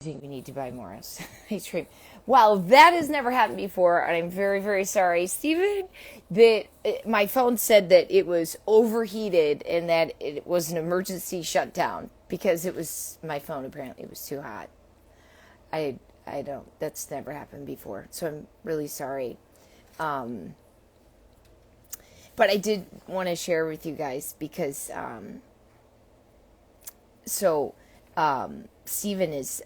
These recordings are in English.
think we need to buy more ice cream. Well, that has never happened before, and I'm very, very sorry, Stephen. That my phone said that it was overheated and that it was an emergency shutdown because it was my phone. Apparently, it was too hot. I I don't. That's never happened before, so I'm really sorry. Um, but I did want to share with you guys because so Stephen is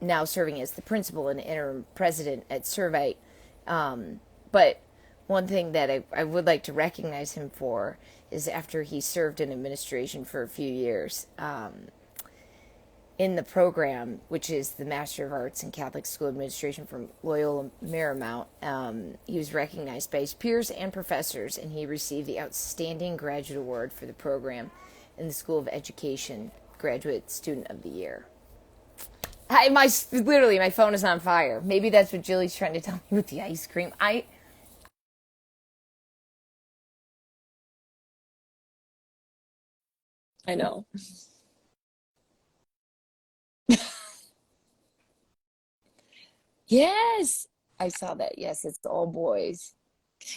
now serving as the principal and interim president at Servite. But one thing that I would like to recognize him for is after he served in administration for a few years in the program, which is the Master of Arts in Catholic School Administration from Loyola Marymount. He was recognized by his peers and professors, and he received the Outstanding Graduate Award for the program in the School of Education Graduate Student of the Year. Literally, my phone is on fire. Maybe that's what Jilly's trying to tell me with the ice cream. I know. Yes, I saw that. Yes, it's all boys.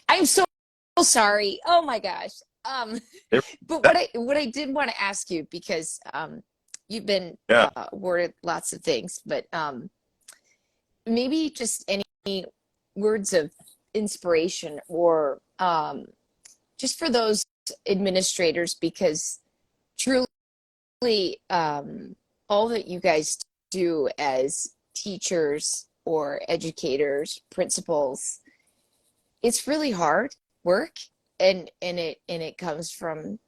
I'm so sorry. Oh my gosh. Um, There- but that- what I did want to ask you because you've been yeah, awarded lots of things, but maybe just any words of inspiration or just for those administrators because truly all that you guys do as teachers or educators, principals, it's really hard work and it comes from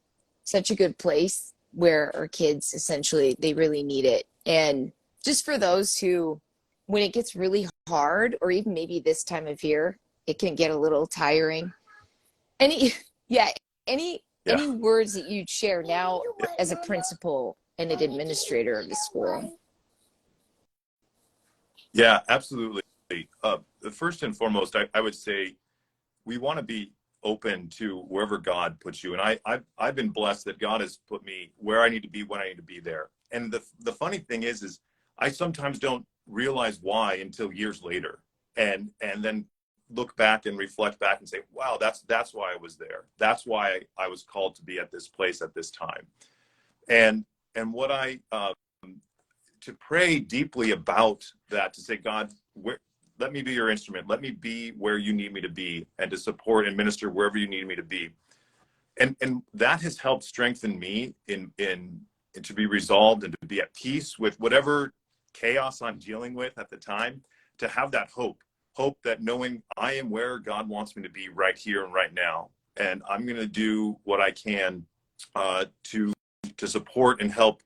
such a good place where our kids essentially they really need it. And just for those who when it gets really hard or even maybe this time of year, it can get a little tiring. Any yeah, yeah, any words that you'd share now as a principal and an administrator of the school? yeah, absolutely. First and foremost, I would say we want to be open to wherever God puts you. And I've been blessed that God has put me where I need to be when I need to be there. And the funny thing is I sometimes don't realize why until years later, and then look back and reflect back and say, wow, that's why I was there. That's why I was called to be at this place at this time. And what I to pray deeply about that, to say, God, let me be your instrument. Let me be where you need me to be, and to support and minister wherever you need me to be. And that has helped strengthen me in to be resolved and to be at peace with whatever chaos I'm dealing with at the time. To have that hope that knowing I am where God wants me to be right here and right now, and I'm going to do what I can to support and help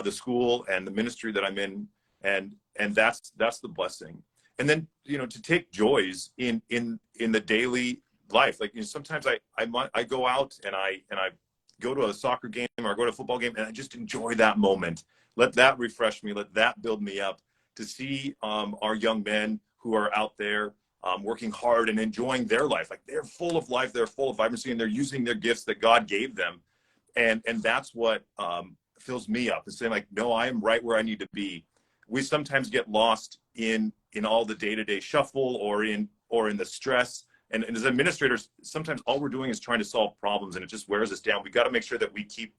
the school and the ministry that I'm in, and that's the blessing. And then to take joys in the daily life. Like sometimes I go out and I go to a soccer game or I go to a football game and I just enjoy that moment. Let that refresh me. Let that build me up. To see our young men who are out there working hard and enjoying their life. Like they're full of life. They're full of vibrancy, and they're using their gifts that God gave them. And that's what fills me up, and saying like, no, I am right where I need to be. We sometimes get lost in all the day-to-day shuffle or in the stress. And as administrators, sometimes all we're doing is trying to solve problems, and it just wears us down. We got to make sure that we keep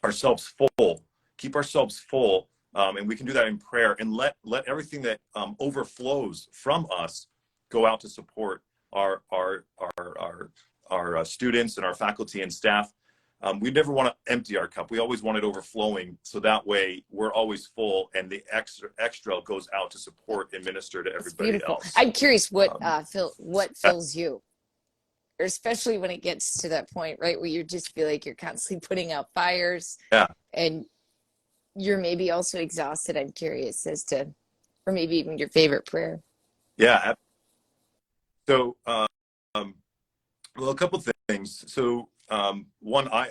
ourselves full, keep ourselves full, and we can do that in prayer, and let everything that overflows from us go out to support our students and our faculty and staff. We never want to empty our cup. We always want it overflowing, so that way we're always full, and the extra goes out to support and minister to It's everybody beautiful. else. I'm curious Um, what fills you, or especially when it gets to that point, right, where you just feel like you're constantly putting out fires yeah, and you're maybe also exhausted. I'm curious as to, or maybe even your favorite prayer. yeah. So, well, a couple things. So, one, I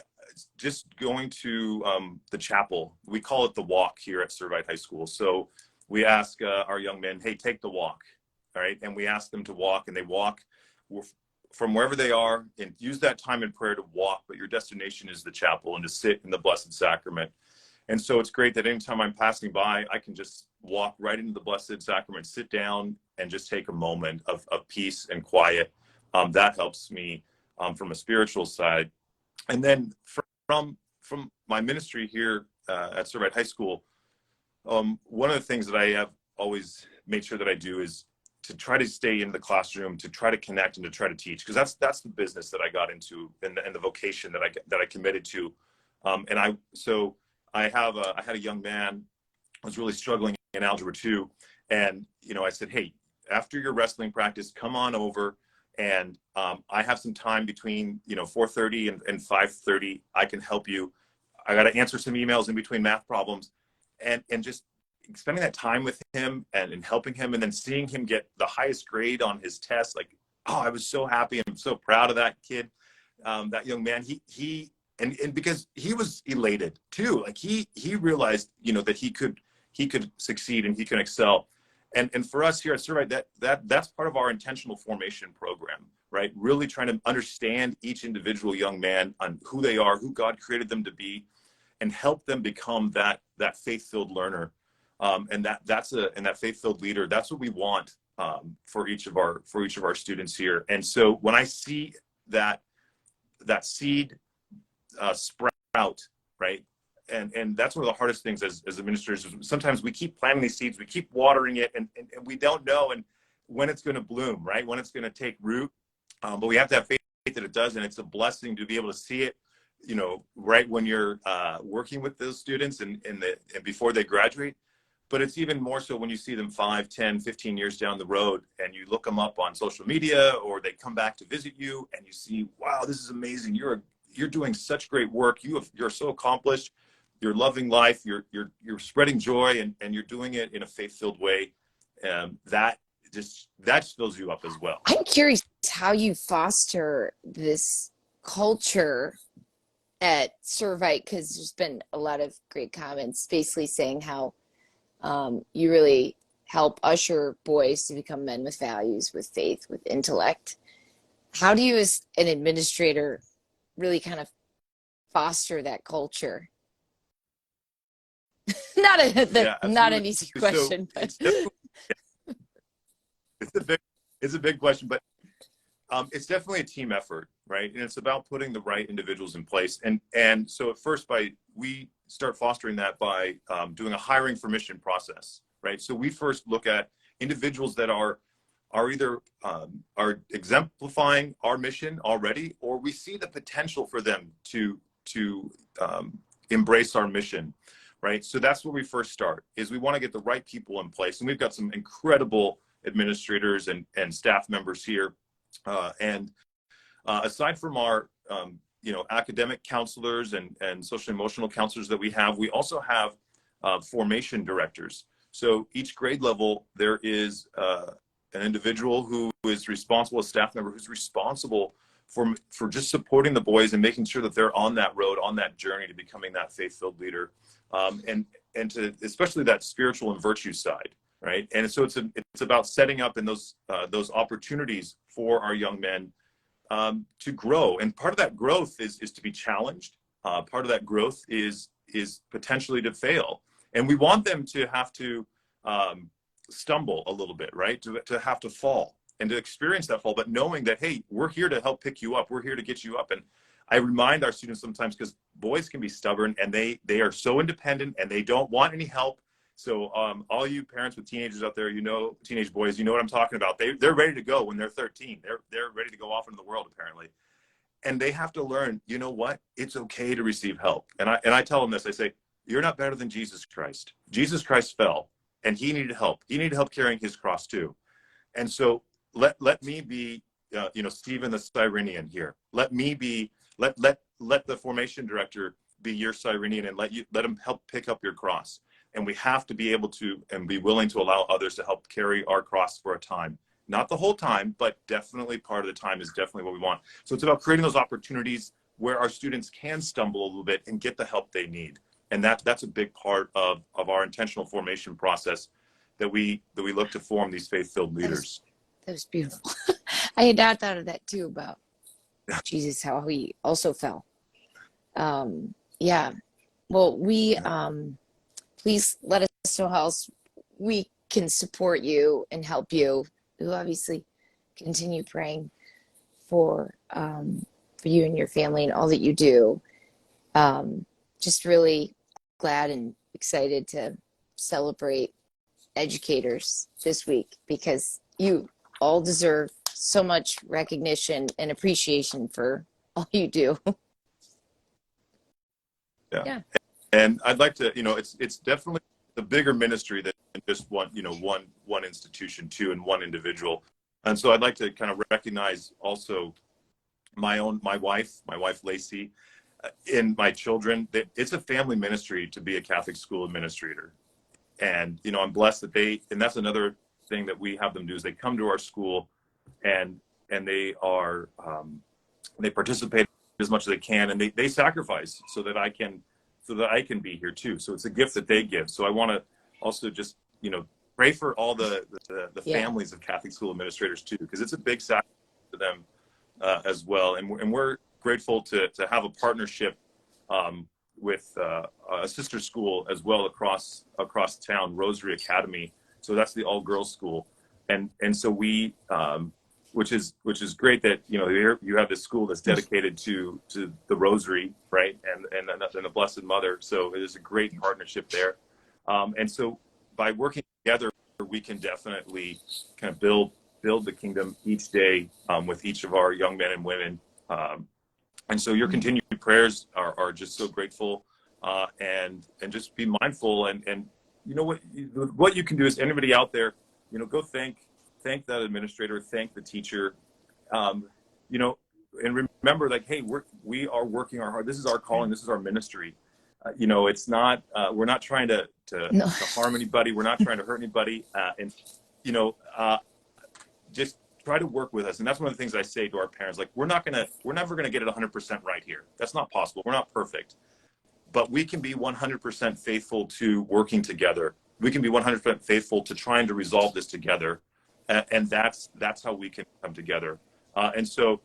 just going to the chapel. We call it the walk here at Servite High School. So we ask our young men, hey, take the walk, all right? And we ask them to walk, and they walk from wherever they are, and use that time in prayer to walk. But your destination is the chapel, and to sit in the Blessed Sacrament. And so it's great that anytime I'm passing by, I can just walk right into the Blessed Sacrament, sit down, and just take a moment of peace and quiet. That helps me from a spiritual side. And then from my ministry here at Servite High School, one of the things that I have always made sure that I do is to try to stay in the classroom, to try to connect and to try to teach, because that's the business that I got into and the vocation that I committed to. I had a young man who was really struggling in algebra 2, and I said, hey, after your wrestling practice, come on over, and I have some time between 4:30 and 5:30. I can help you. I got to answer some emails in between math problems, and just spending that time with him and helping him, and then seeing him get the highest grade on his test, like, oh, I was so happy. I'm so proud of that kid, that young man. And because he was elated too, like he realized, that he could succeed and he can excel. And for us here at Servite, that's part of our intentional formation program, right? Really trying to understand each individual young man on who they are, who God created them to be, and help them become that faith-filled learner, and that faith-filled leader. That's what we want for each of our students here. And so when I see that seed sprout, right? And that's one of the hardest things as administrators. Sometimes we keep planting these seeds, we keep watering it, and we don't know when it's going to bloom, right? When it's going to take root. But we have to have faith that it does, and it's a blessing to be able to see it, right when you're working with those students and before they graduate. But it's even more so when you see them 5, 10, 15 years down the road, and you look them up on social media, or they come back to visit you, and you see, wow, this is amazing. You're doing such great work. You're so accomplished. You're loving life. You're spreading joy, and you're doing it in a faith-filled way. That just fills you up as well. I'm curious how you foster this culture at Servite, because there's been a lot of great comments basically saying how you really help usher boys to become men with values, with faith, with intellect. How do you, as an administrator, really kind of foster that culture? Not an easy question. So it's a big question, but it's definitely a team effort, right? And it's about putting the right individuals in place. And so at first, we start fostering that by doing a hiring for mission process, right? So we first look at individuals that are either are exemplifying our mission already, or we see the potential for them to embrace our mission, right? So that's where we first start, is we want to get the right people in place. And we've got some incredible administrators and staff members here. Aside from our academic counselors and social emotional counselors that we also have formation directors. So each grade level, there is an individual who is responsible, a staff member who's responsible for just supporting the boys and making sure that they're on that road, on that journey to becoming that faith-filled leader, and to especially that spiritual and virtue side, right? And so it's about setting up in those opportunities for our young men to grow. And part of that growth is to be challenged. Part of that growth is potentially to fail, and we want them to have to stumble a little bit, right? To have to fall and to experience that fall, but knowing that, hey, we're here to help pick you up. We're here to get you up. And I remind our students sometimes, because boys can be stubborn and they are so independent and they don't want any help. So all you parents with teenagers out there, teenage boys, you know what I'm talking about. They're ready to go when they're 13. They're ready to go off into the world, apparently. And they have to learn, you know what? It's okay to receive help. And I tell them this. I say, you're not better than Jesus Christ. Jesus Christ fell, and he needed help. He needed help carrying his cross too. And so let me be, Stephen the Cyrenian here. Let me be, let the formation director be your Cyrenian, and let him help pick up your cross. And we have to be able to and be willing to allow others to help carry our cross for a time. Not the whole time, but definitely part of the time is definitely what we want. So it's about creating those opportunities where our students can stumble a little bit and get the help they need. And that's a big part of our intentional formation process, that we look to form these faith-filled leaders. That was beautiful. I had not thought of that too, about Jesus, how he also fell. Yeah. Well, we Yeah. please let us know how else we can support you and help you. We'll obviously continue praying for you and your family and all that you do. Just really glad and excited to celebrate educators this week because you all deserve so much recognition and appreciation for all you do. Yeah. Yeah. And I'd like to, it's definitely the bigger ministry than just one, one institution too, and one individual. And so I'd like to kind of recognize also my wife Lacey, and my children. That it's a family ministry to be a Catholic school administrator. And, I'm blessed that and that's another thing that we have them do is they come to our school and they are, they participate as much as they can, and they sacrifice so that I can be here too. So it's a gift that they give. So I want to also just, pray for all the Yeah. families of Catholic school administrators too, because it's a big sacrifice for them as well. And we're grateful to have a partnership with a sister school as well across town, Rosary Academy. So that's the all girls school, and so we, which is great that you have this school that's dedicated to the Rosary, right, and the Blessed Mother. So it is a great partnership there, and so by working together, we can definitely kind of build the kingdom each day with each of our young men and women. And so your continued prayers are just so grateful, and just be mindful, and what you can do is anybody out there, go thank that administrator, thank the teacher, and remember, like, hey, we are working our hard. This is our calling. This is our ministry. It's not, we're not trying to No. harm anybody. We're not trying to hurt anybody. And just try to work with us. And that's one of the things I say to our parents, like, we're never going to get it 100% right here. That's not possible. We're not perfect, but we can be 100% faithful to working together. We can be 100% faithful to trying to resolve this together. And that's how we can come together. And so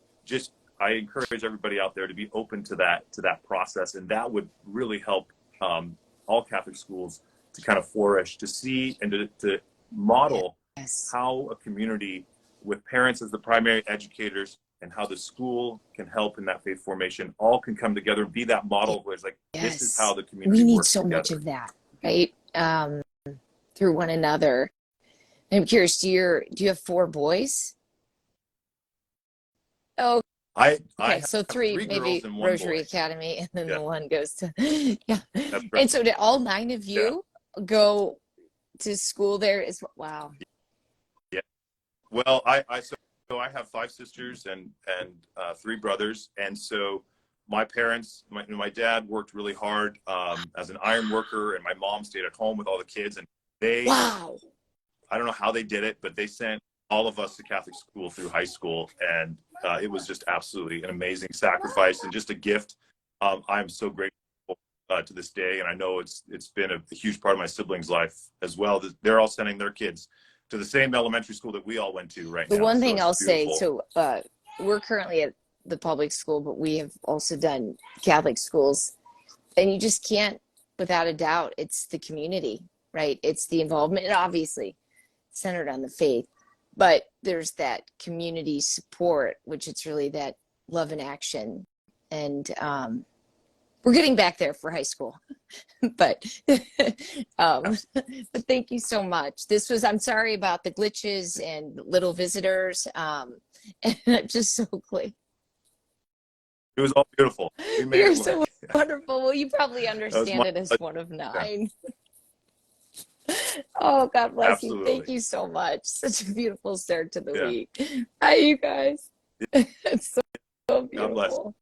I encourage everybody out there to be open to that process. And that would really help all Catholic schools to kind of flourish, to see and to model Yes. how a community with parents as the primary educators and how the school can help in that faith formation all can come together and be that model where it's like, this is how the community we need works so together. much of that, right? Through one another. I'm curious, do you have 4 boys? Oh, I okay, have so 3 3 maybe girls and 1 Rosary boy. Academy, and then Yeah, the one goes to yeah. that's right. And so did all 9 of Yeah. you go to school there? Wow. Yeah. Well, so I have 5 sisters and 3 brothers, and so my parents, my dad worked really hard as an iron worker, and my mom stayed at home with all the kids, and Wow. I don't know how they did it, but they sent all of us to Catholic school through high school, and it was just absolutely an amazing sacrifice and just a gift. I'm so grateful to this day, and I know it's been a huge part of my siblings' life as well. They're all sending their kids to the same elementary school that we all went to right now. The one So thing it's I'll say, beautiful. so we're currently at the public school, but we have also done Catholic schools, and you just can't, without a doubt, it's the community, right? It's the involvement, and obviously centered on the faith, but there's that community support, which it's really that love in action. And we're getting back there for high school, but but thank you so much. I'm sorry about the glitches and little visitors, and I'm just so glad. It was all beautiful. We made You're it so work. wonderful. Well, you probably That was understand it as pleasure. one of Yeah, 9. Oh, God bless you. Thank absolutely. you so much. Such a beautiful start to the Yeah. week. Hi, you guys. It's so God bless. beautiful.